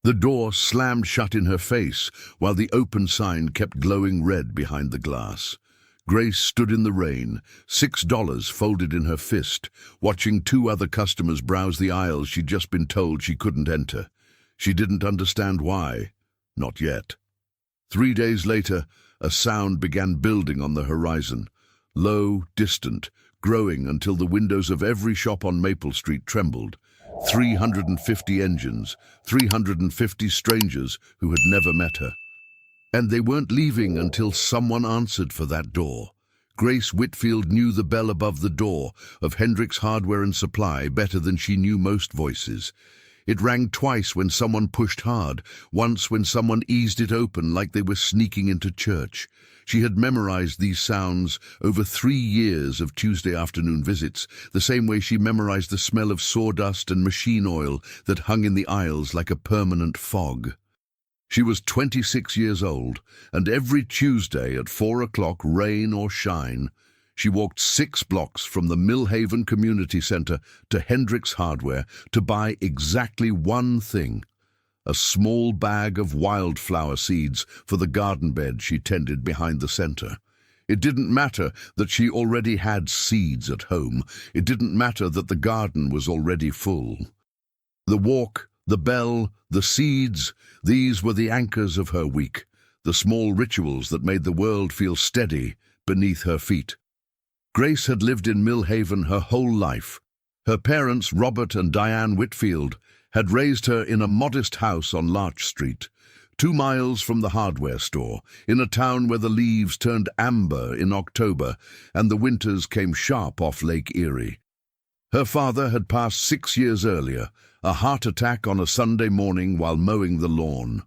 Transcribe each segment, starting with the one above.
The door slammed shut in her face, while the open sign kept glowing red behind the glass. Grace stood in the rain, $6 folded in her fist, watching two other customers browse the aisles she'd just been told she couldn't enter. She didn't understand why. Not yet. 3 days later, a sound began building on the horizon. Low, distant, growing until the windows of every shop on Maple Street trembled. 350 engines, 350 strangers who had never met her. And they weren't leaving until someone answered for that door. Grace Whitfield knew the bell above the door of Hendricks Hardware and Supply better than she knew most voices. It rang twice when someone pushed hard, once when someone eased it open like they were sneaking into church. She had memorized these sounds over 3 years of Tuesday afternoon visits, the same way she memorized the smell of sawdust and machine oil that hung in the aisles like a permanent fog. She was 26 years old, and every Tuesday at 4 o'clock, rain or shine, she walked 6 blocks from the Millhaven Community Center to Hendricks Hardware to buy exactly one thing: a small bag of wildflower seeds for the garden bed she tended behind the center. It didn't matter that she already had seeds at home. It didn't matter that the garden was already full. The walk, the bell, the seeds, these were the anchors of her week, the small rituals that made the world feel steady beneath her feet. Grace had lived in Millhaven her whole life. Her parents, Robert and Diane Whitfield, had raised her in a modest house on Larch Street, 2 miles from the hardware store, in a town where the leaves turned amber in October and the winters came sharp off Lake Erie. Her father had passed 6 years earlier, a heart attack on a Sunday morning while mowing the lawn.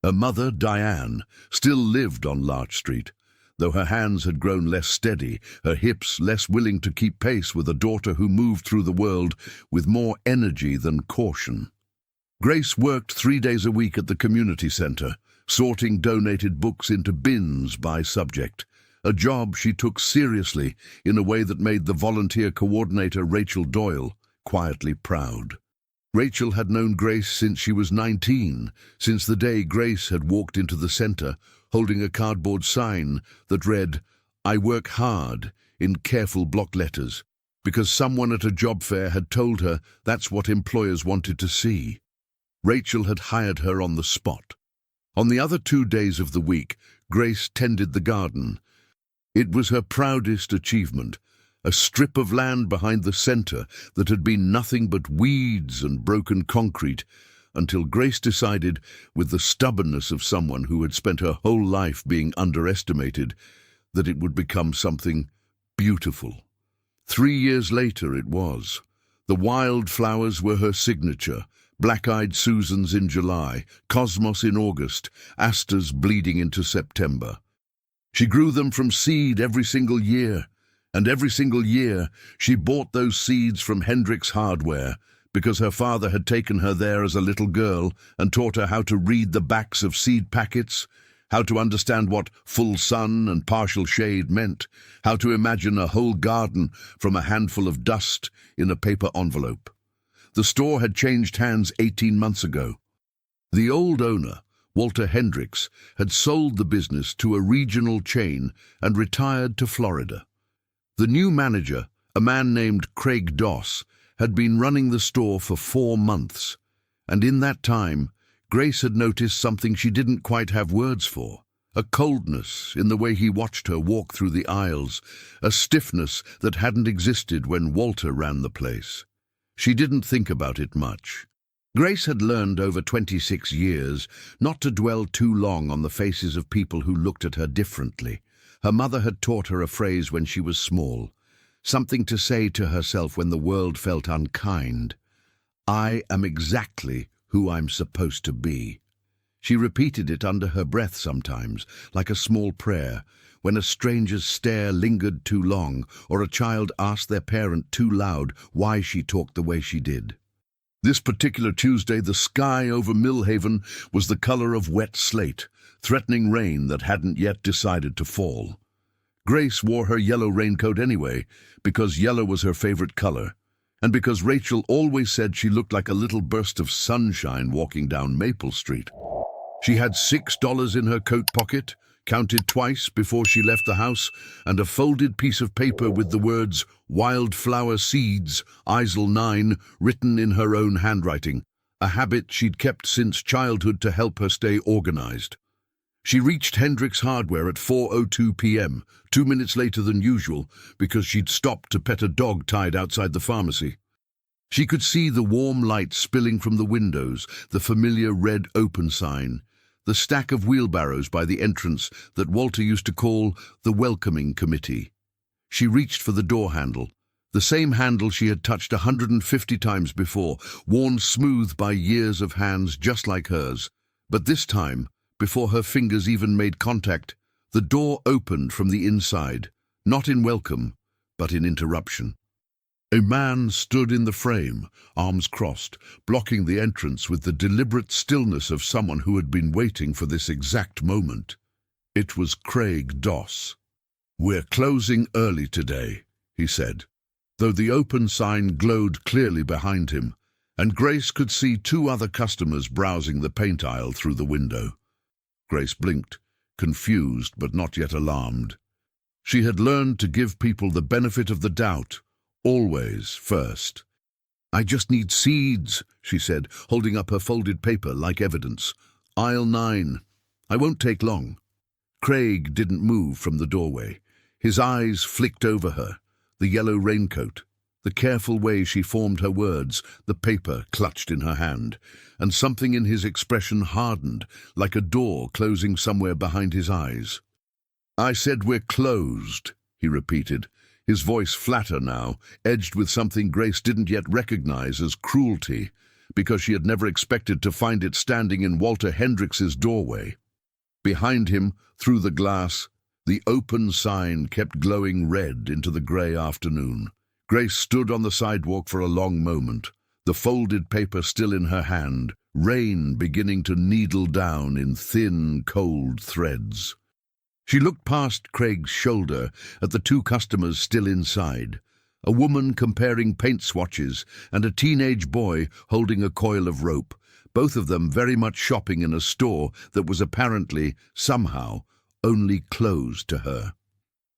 Her mother, Diane, still lived on Larch Street, though her hands had grown less steady, her hips less willing to keep pace with a daughter who moved through the world with more energy than caution. Grace worked 3 days a week at the community center, sorting donated books into bins by subject, a job she took seriously in a way that made the volunteer coordinator Rachel Doyle quietly proud. Rachel had known Grace since she was 19, since the day Grace had walked into the center holding a cardboard sign that read, "I work hard," in careful block letters, because someone at a job fair had told her that's what employers wanted to see. Rachel had hired her on the spot. On the other 2 days of the week, Grace tended the garden. It was her proudest achievement, a strip of land behind the center that had been nothing but weeds and broken concrete, until Grace decided, with the stubbornness of someone who had spent her whole life being underestimated, that it would become something beautiful. 3 years later it was. The wildflowers were her signature: black-eyed Susans in July, cosmos in August, asters bleeding into September. She grew them from seed every single year, and every single year she bought those seeds from Hendricks Hardware, because her father had taken her there as a little girl and taught her how to read the backs of seed packets, how to understand what full sun and partial shade meant, how to imagine a whole garden from a handful of dust in a paper envelope. The store had changed hands 18 months ago. The old owner, Walter Hendricks, had sold the business to a regional chain and retired to Florida. The new manager, a man named Craig Doss, had been running the store for 4 months, and in that time, Grace had noticed something she didn't quite have words for: a coldness in the way he watched her walk through the aisles, a stiffness that hadn't existed when Walter ran the place. She didn't think about it much. Grace had learned over 26 years not to dwell too long on the faces of people who looked at her differently. Her mother had taught her a phrase when she was small, something to say to herself when the world felt unkind: "I am exactly who I'm supposed to be." She repeated it under her breath sometimes, like a small prayer, when a stranger's stare lingered too long or a child asked their parent too loud why she talked the way she did. This particular Tuesday, the sky over Millhaven was the color of wet slate, threatening rain that hadn't yet decided to fall. Grace wore her yellow raincoat anyway, because yellow was her favorite color. and because Rachel always said she looked like a little burst of sunshine walking down Maple Street. She had $6 in her coat pocket, counted twice before she left the house, and a folded piece of paper with the words "Wildflower Seeds, Isle 9" written in her own handwriting, a habit she'd kept since childhood to help her stay organized. She reached Hendrick's Hardware at 4:02 p.m., 2 minutes later than usual, because she'd stopped to pet a dog tied outside the pharmacy. She could see the warm light spilling from the windows, the familiar red open sign, the stack of wheelbarrows by the entrance that Walter used to call the welcoming committee. She reached for the door handle, the same handle she had touched 150 times before, worn smooth by years of hands just like hers. But this time, before her fingers even made contact, the door opened from the inside, not in welcome, but in interruption. A man stood in the frame, arms crossed, blocking the entrance with the deliberate stillness of someone who had been waiting for this exact moment. It was Craig Doss. "We're closing early today," he said, though the open sign glowed clearly behind him, and Grace could see 2 other customers browsing the paint aisle through the window. Grace blinked, confused but not yet alarmed. She had learned to give people the benefit of the doubt, always first. "I just need seeds," she said, holding up her folded paper like evidence. "Aisle 9. I won't take long." Craig didn't move from the doorway. His eyes flicked over her, the yellow raincoat, the careful way she formed her words, the paper clutched in her hand, and something in his expression hardened, like a door closing somewhere behind his eyes. "I said we're closed," he repeated, his voice flatter now, edged with something Grace didn't yet recognize as cruelty, because she had never expected to find it standing in Walter Hendricks's doorway. Behind him, through the glass, the open sign kept glowing red into the grey afternoon. Grace stood on the sidewalk for a long moment, the folded paper still in her hand, rain beginning to needle down in thin, cold threads. She looked past Craig's shoulder at the 2 customers still inside, a woman comparing paint swatches and a teenage boy holding a coil of rope, both of them very much shopping in a store that was apparently, somehow, only closed to her.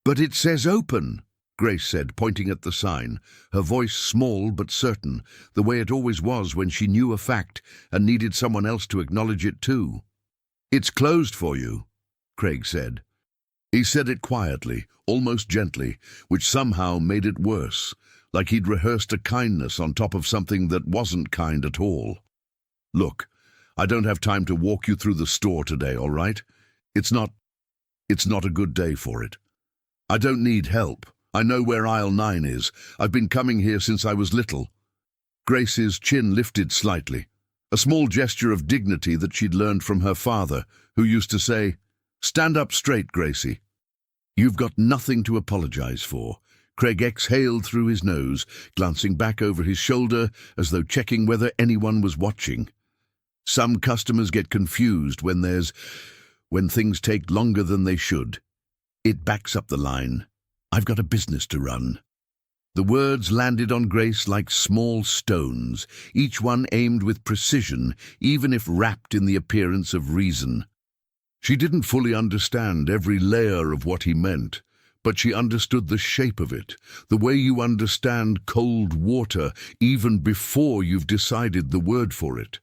"But it says open," Grace said, pointing at the sign, her voice small but certain, the way it always was when she knew a fact and needed someone else to acknowledge it too. "It's closed for you," Craig said. He said it quietly, almost gently, which somehow made it worse, like he'd rehearsed a kindness on top of something that wasn't kind at all. "Look, I don't have time to walk you through the store today, all right? It's not a good day for it. I don't need help. I know where aisle 9 is. I've been coming here since I was little." Grace's chin lifted slightly, a small gesture of dignity that she'd learned from her father, who used to say, "Stand up straight, Gracie." "You've got nothing to apologize for." Craig exhaled through his nose, glancing back over his shoulder as though checking whether anyone was watching. "Some customers get confused when things take longer than they should. It backs up the line. I've got a business to run." The words landed on Grace like small stones, each one aimed with precision, even if wrapped in the appearance of reason. She didn't fully understand every layer of what he meant, but she understood the shape of it, the way you understand cold water even before you've decided the word for it.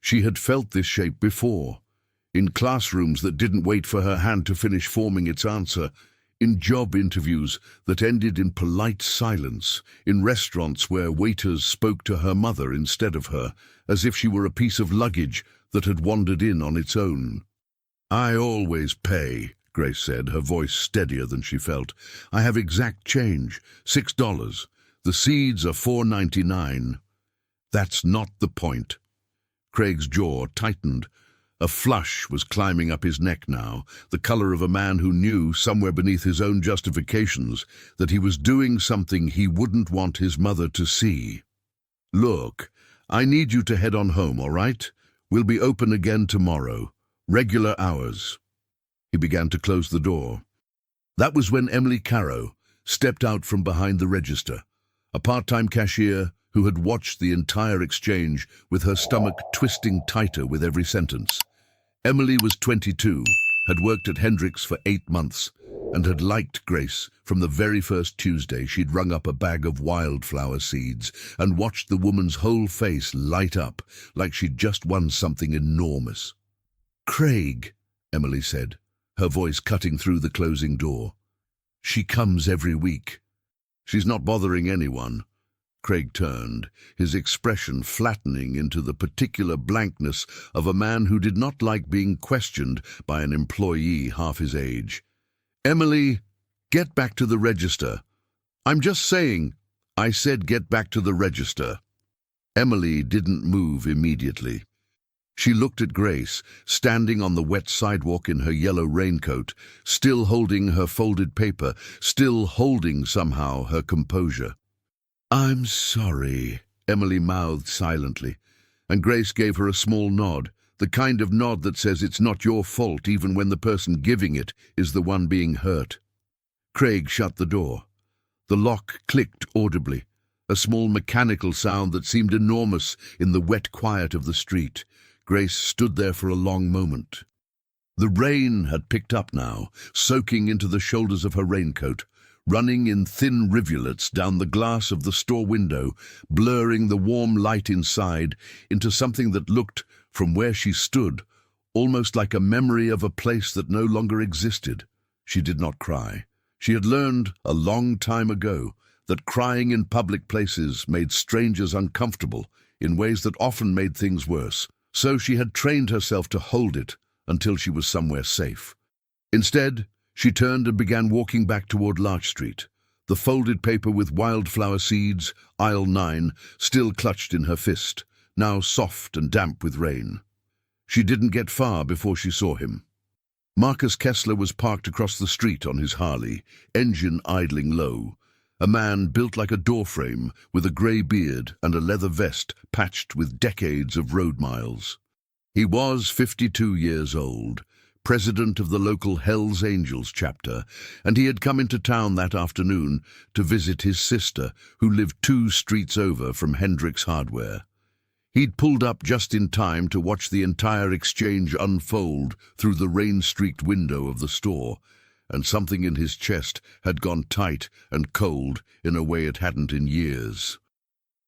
She had felt this shape before, in classrooms that didn't wait for her hand to finish forming its answer, in job interviews that ended in polite silence, in restaurants where waiters spoke to her mother instead of her, as if she were a piece of luggage that had wandered in on its own. "I always pay," Grace said, her voice steadier than she felt. "I have exact change, $6. The seeds are $4.99. "That's not the point." Craig's jaw tightened. A flush was climbing up his neck now, the color of a man who knew, somewhere beneath his own justifications, that he was doing something he wouldn't want his mother to see. "Look, I need you to head on home, all right? We'll be open again tomorrow. Regular hours." He began to close the door. That was when Emily Carrow stepped out from behind the register, a part-time cashier, who had watched the entire exchange with her stomach twisting tighter with every sentence. Emily was 22, had worked at Hendricks for 8 months, and had liked Grace from the very first Tuesday she'd rung up a bag of wildflower seeds and watched the woman's whole face light up like she'd just won something enormous. "Craig," Emily said, her voice cutting through the closing door. "She comes every week. She's not bothering anyone." Craig turned, his expression flattening into the particular blankness of a man who did not like being questioned by an employee half his age. "Emily, get back to the register." "I'm just saying." "I said get back to the register." Emily didn't move immediately. She looked at Grace, standing on the wet sidewalk in her yellow raincoat, still holding her folded paper, still holding somehow her composure. "I'm sorry," Emily mouthed silently, and Grace gave her a small nod, the kind of nod that says it's not your fault even when the person giving it is the one being hurt. Craig shut the door. The lock clicked audibly, a small mechanical sound that seemed enormous in the wet quiet of the street. Grace stood there for a long moment. The rain had picked up now, soaking into the shoulders of her raincoat, running in thin rivulets down the glass of the store window, blurring the warm light inside into something that looked, from where she stood, almost like a memory of a place that no longer existed. She did not cry. She had learned a long time ago that crying in public places made strangers uncomfortable in ways that often made things worse, so she had trained herself to hold it until she was somewhere safe. Instead, she turned and began walking back toward Larch Street, the folded paper with wildflower seeds, aisle 9, still clutched in her fist, now soft and damp with rain. She didn't get far before she saw him. Marcus Kessler was parked across the street on his Harley, engine idling low, a man built like a doorframe with a grey beard and a leather vest patched with decades of road miles. He was 52 years old, president of the local Hells Angels chapter, and he had come into town that afternoon to visit his sister, who lived 2 streets over from Hendricks Hardware. He'd pulled up just in time to watch the entire exchange unfold through the rain-streaked window of the store, and something in his chest had gone tight and cold in a way it hadn't in years.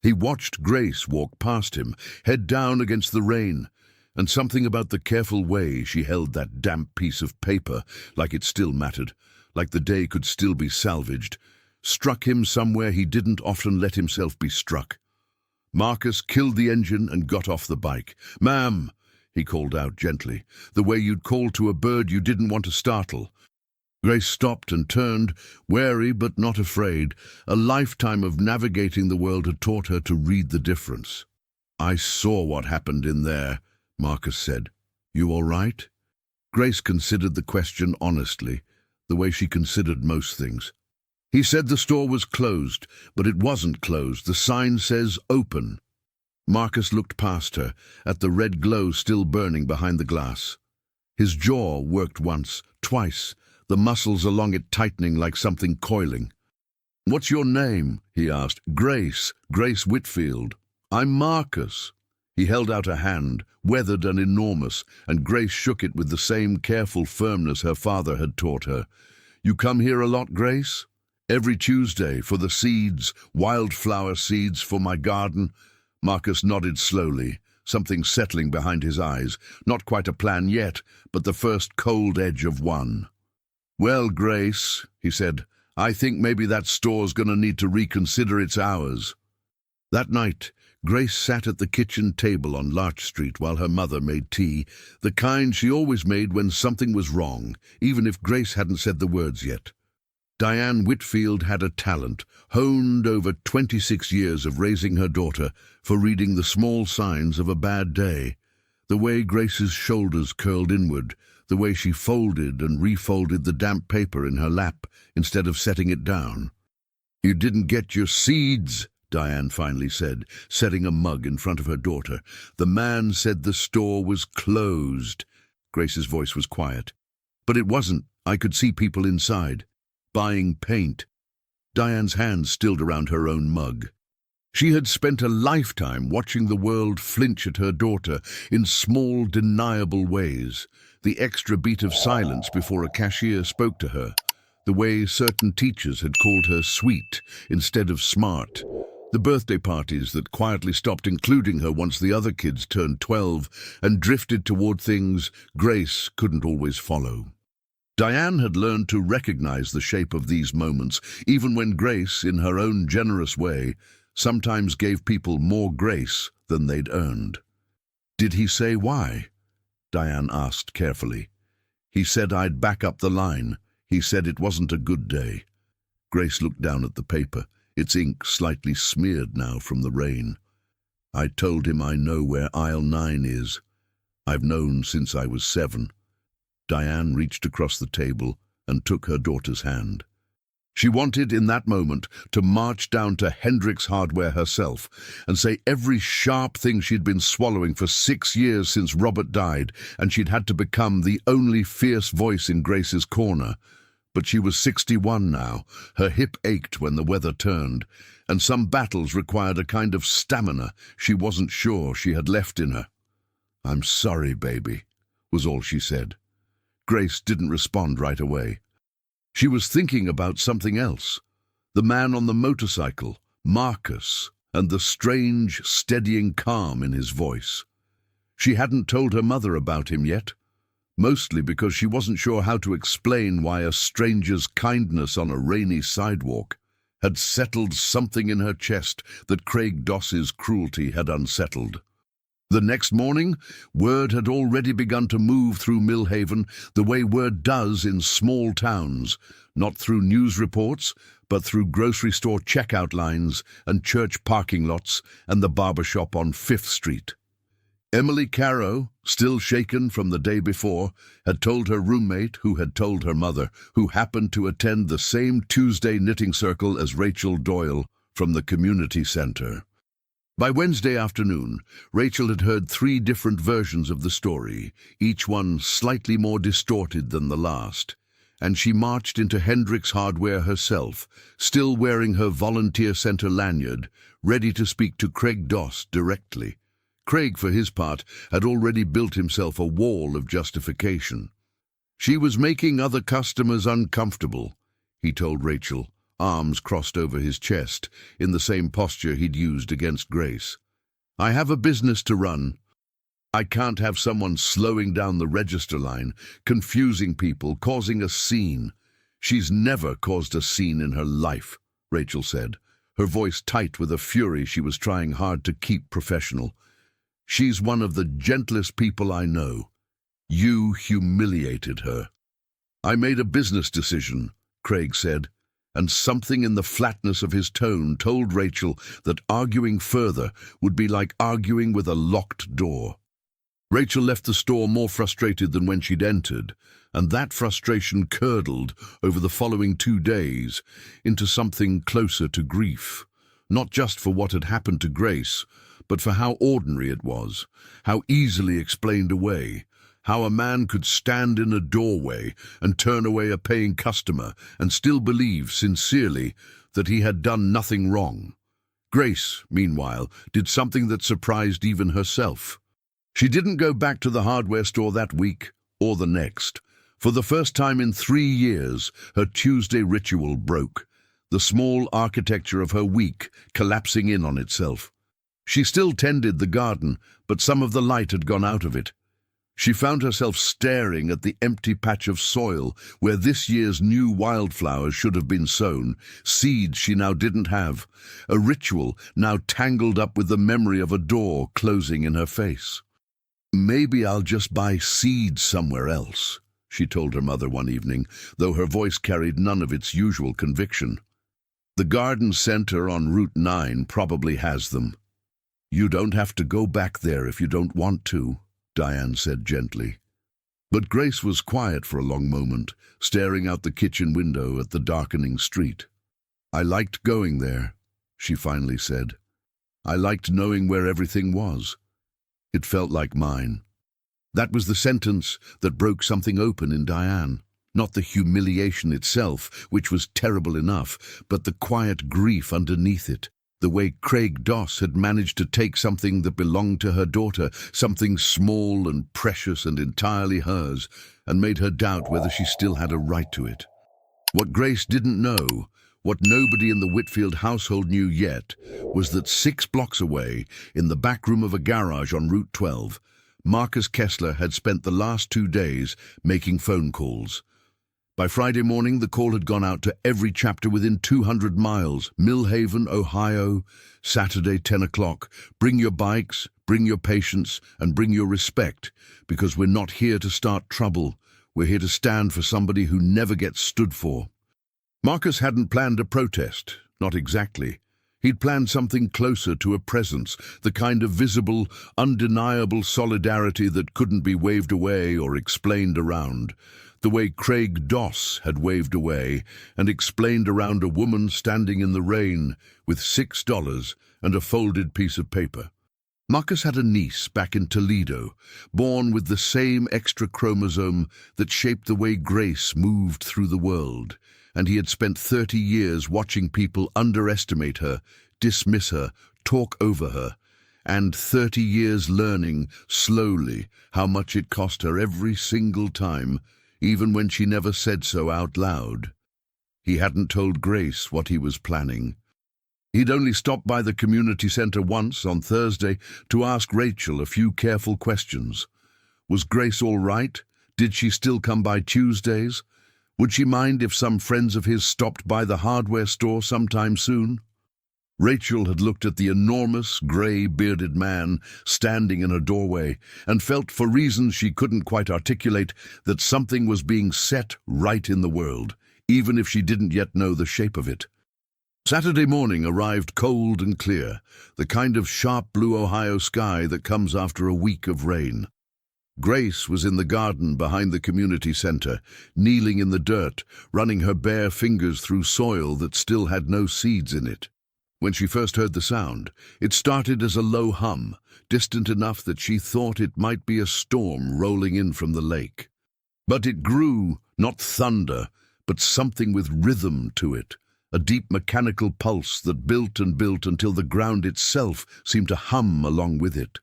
He watched Grace walk past him, head down against the rain, and something about the careful way she held that damp piece of paper, like it still mattered, like the day could still be salvaged, struck him somewhere he didn't often let himself be struck. Marcus killed the engine and got off the bike. "Ma'am," he called out gently, the way you'd call to a bird you didn't want to startle. Grace stopped and turned, wary but not afraid. A lifetime of navigating the world had taught her to read the difference. "I saw what happened in there," Marcus said. "You all right?" Grace considered the question honestly, the way she considered most things. "He said the store was closed, but it wasn't closed. The sign says open." Marcus looked past her, at the red glow still burning behind the glass. His jaw worked once, twice, the muscles along it tightening like something coiling. "What's your name?" he asked. "Grace Whitfield." "I'm Marcus." He held out a hand, weathered and enormous, and Grace shook it with the same careful firmness her father had taught her. "You come here a lot, Grace?" "Every Tuesday, for the seeds, wildflower seeds for my garden." Marcus nodded slowly, something settling behind his eyes. Not quite a plan yet, but the first cold edge of one. "Well, Grace," he said, "I think maybe that store's gonna need to reconsider its hours." That night, Grace sat at the kitchen table on Larch Street while her mother made tea, the kind she always made when something was wrong, even if Grace hadn't said the words yet. Diane Whitfield had a talent, honed over 26 years of raising her daughter, for reading the small signs of a bad day. The way Grace's shoulders curled inward, the way she folded and refolded the damp paper in her lap instead of setting it down. "You didn't get your seeds," Diane finally said, setting a mug in front of her daughter. "The man said the store was closed." Grace's voice was quiet. "But it wasn't. I could see people inside, buying paint." Diane's hand stilled around her own mug. She had spent a lifetime watching the world flinch at her daughter in small, deniable ways. The extra beat of silence before a cashier spoke to her. The way certain teachers had called her sweet instead of smart. The birthday parties that quietly stopped including her once the other kids turned 12 and drifted toward things Grace couldn't always follow. Diane had learned to recognize the shape of these moments, even when Grace, in her own generous way, sometimes gave people more grace than they'd earned. "Did he say why?" Diane asked carefully. "He said I'd back up the line. He said it wasn't a good day." Grace looked down at the paper, its ink slightly smeared now from the rain. "I told him I know where aisle 9 is. I've known since I was 7. Diane reached across the table and took her daughter's hand. She wanted, in that moment, to march down to Hendrick's Hardware herself and say every sharp thing she'd been swallowing for 6 years since Robert died, and she'd had to become the only fierce voice in Grace's corner. But she was 61 now, her hip ached when the weather turned, and some battles required a kind of stamina she wasn't sure she had left in her. "I'm sorry, baby," was all she said. Grace didn't respond right away. She was thinking about something else. The man on the motorcycle, Marcus, and the strange, steadying calm in his voice. She hadn't told her mother about him yet, mostly because she wasn't sure how to explain why a stranger's kindness on a rainy sidewalk had settled something in her chest that Craig Doss's cruelty had unsettled. The next morning, word had already begun to move through Millhaven the way word does in small towns, not through news reports, but through grocery store checkout lines and church parking lots and the barber shop on 5th Street. Emily Caro, still shaken from the day before, had told her roommate, who had told her mother, who happened to attend the same Tuesday knitting circle as Rachel Doyle from the community center. By Wednesday afternoon, Rachel had heard 3 different versions of the story, each one slightly more distorted than the last, and she marched into Hendrick's Hardware herself, still wearing her volunteer center lanyard, ready to speak to Craig Doss directly. Craig, for his part, had already built himself a wall of justification. She was making other customers uncomfortable, he told Rachel, arms crossed over his chest, in the same posture he'd used against Grace. "I have a business to run. I can't have someone slowing down the register line, confusing people, causing a scene." "She's never caused a scene in her life," Rachel said, her voice tight with a fury she was trying hard to keep professional. "She's one of the gentlest people I know. You humiliated her." "I made a business decision," Craig said, and something in the flatness of his tone told Rachel that arguing further would be like arguing with a locked door. Rachel left the store more frustrated than when she'd entered, and that frustration curdled over the following 2 days into something closer to grief, not just for what had happened to Grace, but for how ordinary it was, how easily explained away, how a man could stand in a doorway and turn away a paying customer and still believe sincerely that he had done nothing wrong. Grace, meanwhile, did something that surprised even herself. She didn't go back to the hardware store that week or the next. For the first time in 3 years, her Tuesday ritual broke, the small architecture of her week collapsing in on itself. She still tended the garden, but some of the light had gone out of it. She found herself staring at the empty patch of soil where this year's new wildflowers should have been sown, seeds she now didn't have, a ritual now tangled up with the memory of a door closing in her face. "Maybe I'll just buy seeds somewhere else," she told her mother one evening, though her voice carried none of its usual conviction. "The garden center on Route 9 probably has them." "You don't have to go back there if you don't want to," Diane said gently. But Grace was quiet for a long moment, staring out the kitchen window at the darkening street. "I liked going there," she finally said. "I liked knowing where everything was. It felt like mine." That was the sentence that broke something open in Diane. Not the humiliation itself, which was terrible enough, but the quiet grief underneath it. The way Craig Doss had managed to take something that belonged to her daughter, something small and precious and entirely hers, and made her doubt whether she still had a right to it. What Grace didn't know, what nobody in the Whitfield household knew yet, was that 6 blocks away, in the back room of a garage on Route 12, Marcus Kessler had spent the last 2 days making phone calls. By Friday morning, the call had gone out to every chapter within 200 miles. Millhaven, Ohio, Saturday, 10 o'clock. Bring your bikes, bring your patience, and bring your respect, because we're not here to start trouble. We're here to stand for somebody who never gets stood for. Marcus hadn't planned a protest, not exactly. He'd planned something closer to a presence, the kind of visible, undeniable solidarity that couldn't be waved away or explained around. The way Craig Doss had waved away and explained around a woman standing in the rain with $6 and a folded piece of paper. Marcus had a niece back in Toledo, born with the same extra chromosome that shaped the way Grace moved through the world, and he had spent 30 years watching people underestimate her, dismiss her, talk over her, and 30 years learning, slowly, how much it cost her every single time, even when she never said so out loud. He hadn't told Grace what he was planning. He'd only stopped by the community center once on Thursday to ask Rachel a few careful questions. Was Grace all right? Did she still come by Tuesdays? Would she mind if some friends of his stopped by the hardware store sometime soon? Rachel had looked at the enormous, grey-bearded man standing in her doorway and felt, for reasons she couldn't quite articulate, that something was being set right in the world, even if she didn't yet know the shape of it. Saturday morning arrived cold and clear, the kind of sharp blue Ohio sky that comes after a week of rain. Grace was in the garden behind the community center, kneeling in the dirt, running her bare fingers through soil that still had no seeds in it. When she first heard the sound, it started as a low hum, distant enough that she thought it might be a storm rolling in from the lake. But it grew, not thunder, but something with rhythm to it, a deep mechanical pulse that built and built until the ground itself seemed to hum along with it.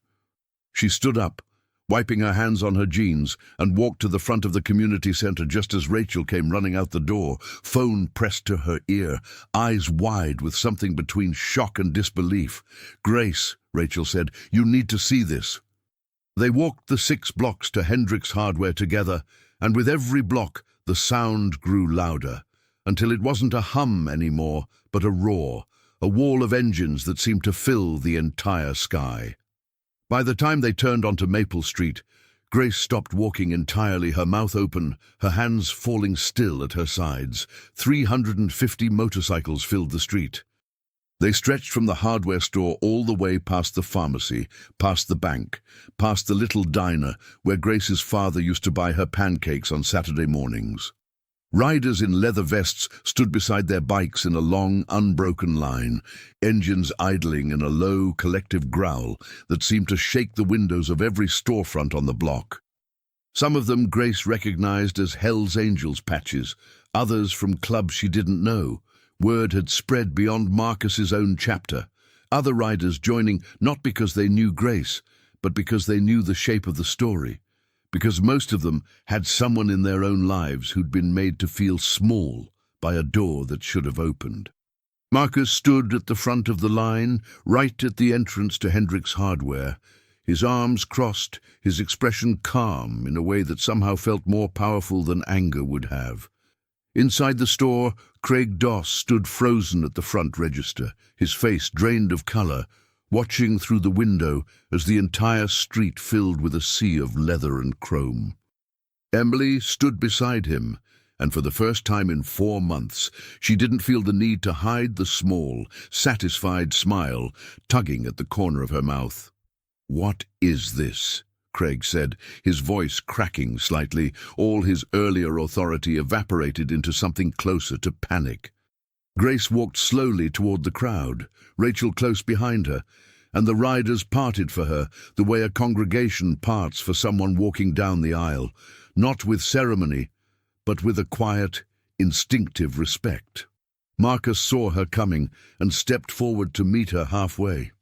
She stood up, wiping her hands on her jeans, and walked to the front of the community center just as Rachel came running out the door, phone pressed to her ear, eyes wide with something between shock and disbelief. "Grace," Rachel said, "you need to see this." They walked the 6 blocks to Hendrick's Hardware together, and with every block the sound grew louder, until it wasn't a hum anymore, but a roar, a wall of engines that seemed to fill the entire sky. By the time they turned onto Maple Street, Grace stopped walking entirely, her mouth open, her hands falling still at her sides. 350 motorcycles filled the street. They stretched from the hardware store all the way past the pharmacy, past the bank, past the little diner where Grace's father used to buy her pancakes on Saturday mornings. Riders in leather vests stood beside their bikes in a long, unbroken line, engines idling in a low, collective growl that seemed to shake the windows of every storefront on the block. Some of them Grace recognized as Hell's Angels patches, others from clubs she didn't know. Word had spread beyond Marcus's own chapter. Other riders joining not because they knew Grace, but because they knew the shape of the story. Because most of them had someone in their own lives who'd been made to feel small by a door that should have opened. Marcus stood at the front of the line, right at the entrance to Hendrick's Hardware, his arms crossed, his expression calm in a way that somehow felt more powerful than anger would have. Inside the store, Craig Doss stood frozen at the front register, his face drained of color, watching through the window as the entire street filled with a sea of leather and chrome. Emily stood beside him, and for the first time in 4 months, she didn't feel the need to hide the small, satisfied smile tugging at the corner of her mouth. "What is this?" Craig said, his voice cracking slightly. All his earlier authority evaporated into something closer to panic. Grace walked slowly toward the crowd, Rachel close behind her, and the riders parted for her the way a congregation parts for someone walking down the aisle, not with ceremony, but with a quiet, instinctive respect. Marcus saw her coming and stepped forward to meet her halfway.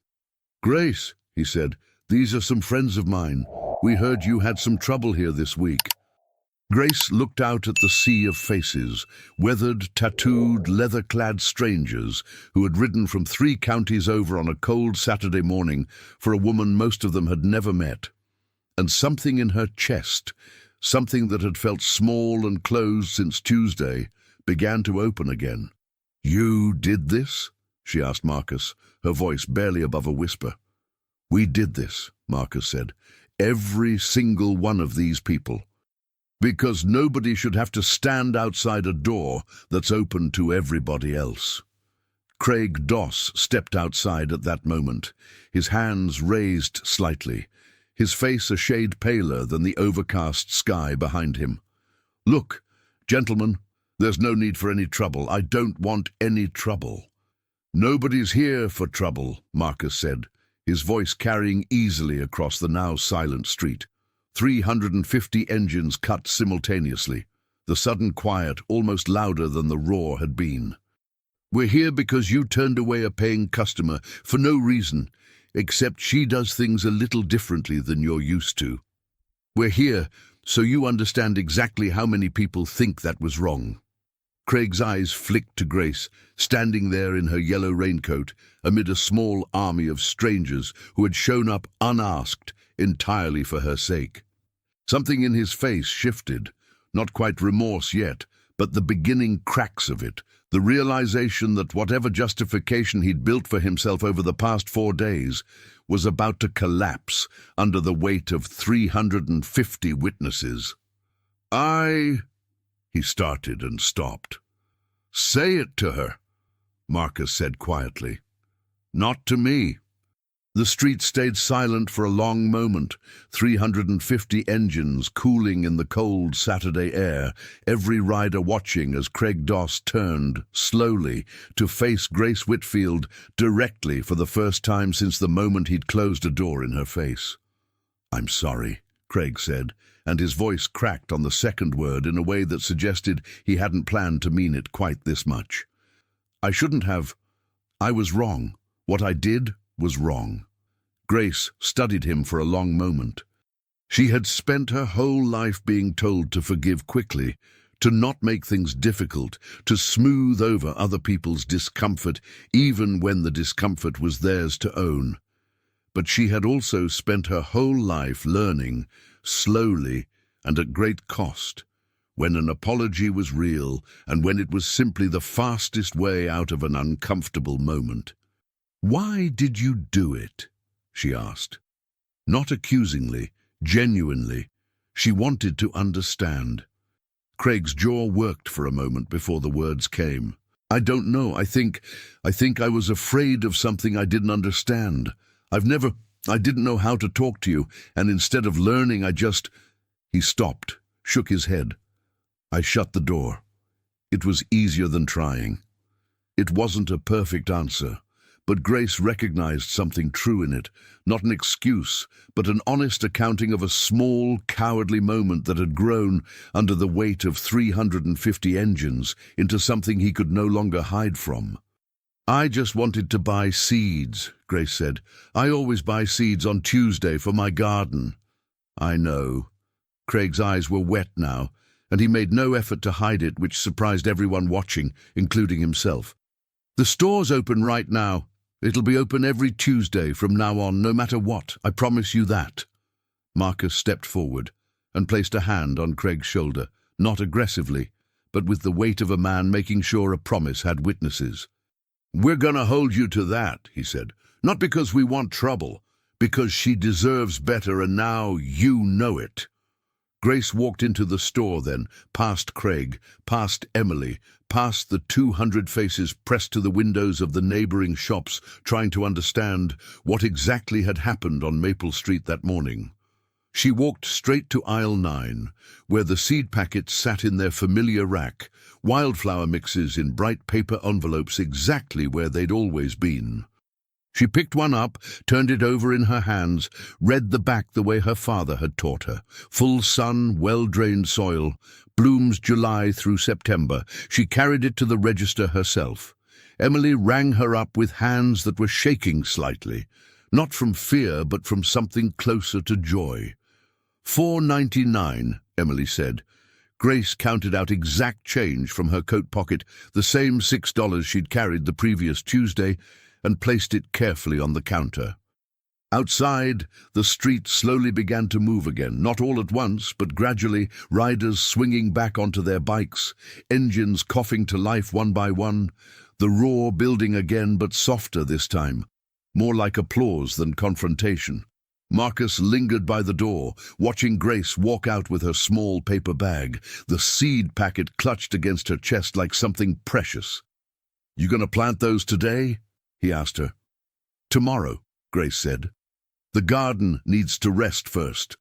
"Grace," he said, "these are some friends of mine. We heard you had some trouble here this week." Grace looked out at the sea of faces, weathered, tattooed, leather-clad strangers who had ridden from 3 counties over on a cold Saturday morning for a woman most of them had never met. And something in her chest, something that had felt small and closed since Tuesday, began to open again. "You did this?" she asked Marcus, her voice barely above a whisper. "We did this," Marcus said. "Every single one of these people. Because nobody should have to stand outside a door that's open to everybody else." Craig Doss stepped outside at that moment, his hands raised slightly, his face a shade paler than the overcast sky behind him. "Look, gentlemen, there's no need for any trouble. I don't want any trouble." "Nobody's here for trouble," Marcus said, his voice carrying easily across the now silent street. 350 engines cut simultaneously, the sudden quiet almost louder than the roar had been. "We're here because you turned away a paying customer for no reason, except she does things a little differently than you're used to. We're here so you understand exactly how many people think that was wrong." Craig's eyes flicked to Grace, standing there in her yellow raincoat, amid a small army of strangers who had shown up unasked, entirely for her sake. Something in his face shifted, not quite remorse yet, but the beginning cracks of it, the realization that whatever justification he'd built for himself over the past 4 days was about to collapse under the weight of 350 witnesses. He started and stopped. "Say it to her," Marcus said quietly. "Not to me." The street stayed silent for a long moment, 350 engines cooling in the cold Saturday air, every rider watching as Craig Doss turned, slowly, to face Grace Whitfield directly for the first time since the moment he'd closed a door in her face. "I'm sorry," Craig said, and his voice cracked on the second word in a way that suggested he hadn't planned to mean it quite this much. "I shouldn't have. I was wrong. What I did was wrong." Grace studied him for a long moment. She had spent her whole life being told to forgive quickly, to not make things difficult, to smooth over other people's discomfort, even when the discomfort was theirs to own. But she had also spent her whole life learning, slowly and at great cost, when an apology was real and when it was simply the fastest way out of an uncomfortable moment. "Why did you do it?" she asked. Not accusingly, genuinely. She wanted to understand. Craig's jaw worked for a moment before the words came. "I don't know. I think I was afraid of something I didn't understand. I didn't know how to talk to you, and instead of learning, He stopped, shook his head. "I shut the door. It was easier than trying." It wasn't a perfect answer, but Grace recognized something true in it, not an excuse, but an honest accounting of a small, cowardly moment that had grown under the weight of 350 engines into something he could no longer hide from. "I just wanted to buy seeds," Grace said. "I always buy seeds on Tuesday for my garden." "I know." Craig's eyes were wet now, and he made no effort to hide it, which surprised everyone watching, including himself. "The store's open right now. It'll be open every Tuesday from now on, no matter what. I promise you that." Marcus stepped forward and placed a hand on Craig's shoulder, not aggressively, but with the weight of a man making sure a promise had witnesses. "We're gonna hold you to that," he said. "Not because we want trouble, because she deserves better, and now you know it." Grace walked into the store then, past Craig, past Emily, past the 200 faces pressed to the windows of the neighboring shops, trying to understand what exactly had happened on Maple Street that morning. She walked straight to aisle 9, where the seed packets sat in their familiar rack, wildflower mixes in bright paper envelopes exactly where they'd always been. She picked one up, turned it over in her hands, read the back the way her father had taught her. Full sun, well-drained soil, blooms July through September. She carried it to the register herself. Emily rang her up with hands that were shaking slightly, not from fear but from something closer to joy. $4.99, Emily said. Grace counted out exact change from her coat pocket, the same $6 she'd carried the previous Tuesday, and placed it carefully on the counter. Outside, the street slowly began to move again, not all at once, but gradually, riders swinging back onto their bikes, engines coughing to life one by one, the roar building again but softer this time, more like applause than confrontation. Marcus lingered by the door, watching Grace walk out with her small paper bag, the seed packet clutched against her chest like something precious. "You gonna plant those today?" he asked her. "Tomorrow," Grace said. "The garden needs to rest first.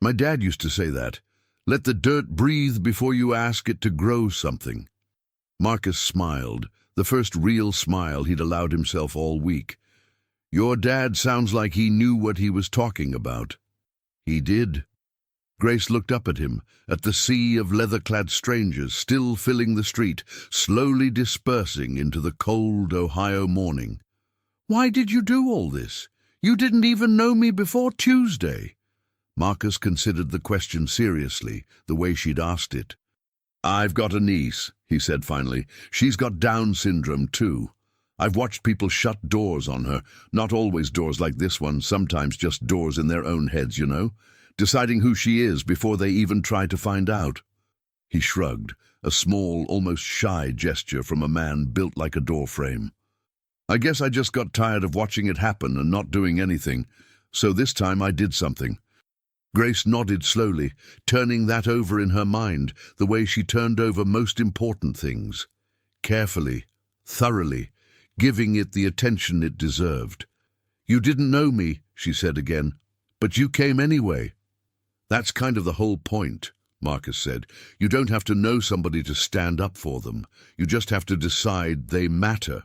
My dad used to say that. Let the dirt breathe before you ask it to grow something." Marcus smiled, the first real smile he'd allowed himself all week. "Your dad sounds like he knew what he was talking about." "He did." Grace looked up at him, at the sea of leather-clad strangers still filling the street, slowly dispersing into the cold Ohio morning. "Why did you do all this? You didn't even know me before Tuesday." Marcus considered the question seriously, the way she'd asked it. "I've got a niece," he said finally. "She's got Down syndrome, too. I've watched people shut doors on her, not always doors like this one, sometimes just doors in their own heads, you know, deciding who she is before they even try to find out." He shrugged, a small, almost shy gesture from a man built like a doorframe. "I guess I just got tired of watching it happen and not doing anything, so this time I did something." Grace nodded slowly, turning that over in her mind, the way she turned over most important things. Carefully, thoroughly, giving it the attention it deserved. "You didn't know me," she said again, "but you came anyway." "That's kind of the whole point," Marcus said. "You don't have to know somebody to stand up for them. You just have to decide they matter."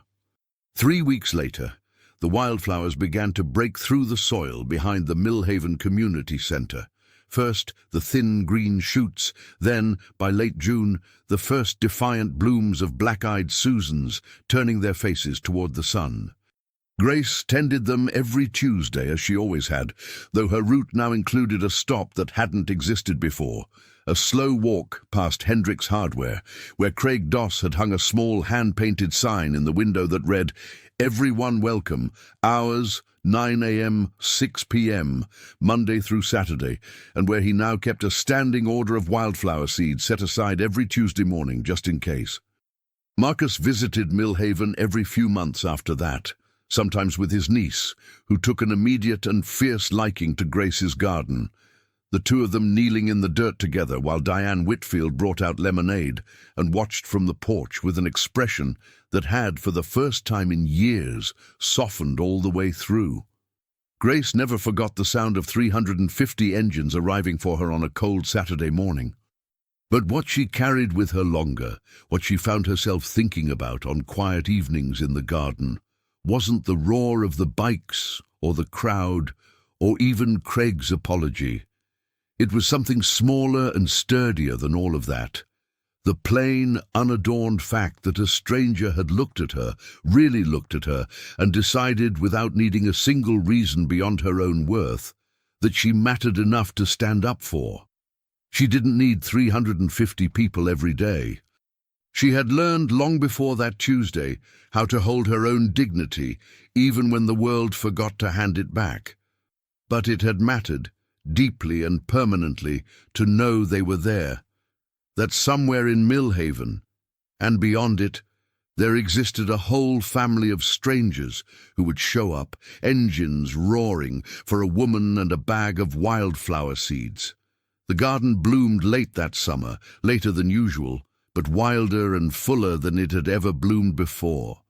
3 weeks later, the wildflowers began to break through the soil behind the Millhaven Community Center. First, the thin green shoots, then, by late June, the first defiant blooms of black-eyed Susans, turning their faces toward the sun. Grace tended them every Tuesday, as she always had, though her route now included a stop that hadn't existed before, a slow walk past Hendrick's Hardware, where Craig Doss had hung a small hand-painted sign in the window that read, "Everyone welcome, hours 9 a.m., 6 p.m., Monday through Saturday," and where he now kept a standing order of wildflower seeds set aside every Tuesday morning, just in case. Marcus visited Millhaven every few months after that, sometimes with his niece, who took an immediate and fierce liking to Grace's garden, the two of them kneeling in the dirt together while Diane Whitfield brought out lemonade and watched from the porch with an expression that had, for the first time in years, softened all the way through. Grace never forgot the sound of 350 engines arriving for her on a cold Saturday morning. But what she carried with her longer, what she found herself thinking about on quiet evenings in the garden, wasn't the roar of the bikes or the crowd or even Craig's apology. It was something smaller and sturdier than all of that. The plain, unadorned fact that a stranger had looked at her, really looked at her, and decided, without needing a single reason beyond her own worth, that she mattered enough to stand up for. She didn't need 350 people every day. She had learned long before that Tuesday how to hold her own dignity, even when the world forgot to hand it back. But it had mattered, deeply and permanently, to know they were there, that somewhere in Millhaven, and beyond it, there existed a whole family of strangers who would show up, engines roaring, for a woman and a bag of wildflower seeds. The garden bloomed late that summer, later than usual, but wilder and fuller than it had ever bloomed before.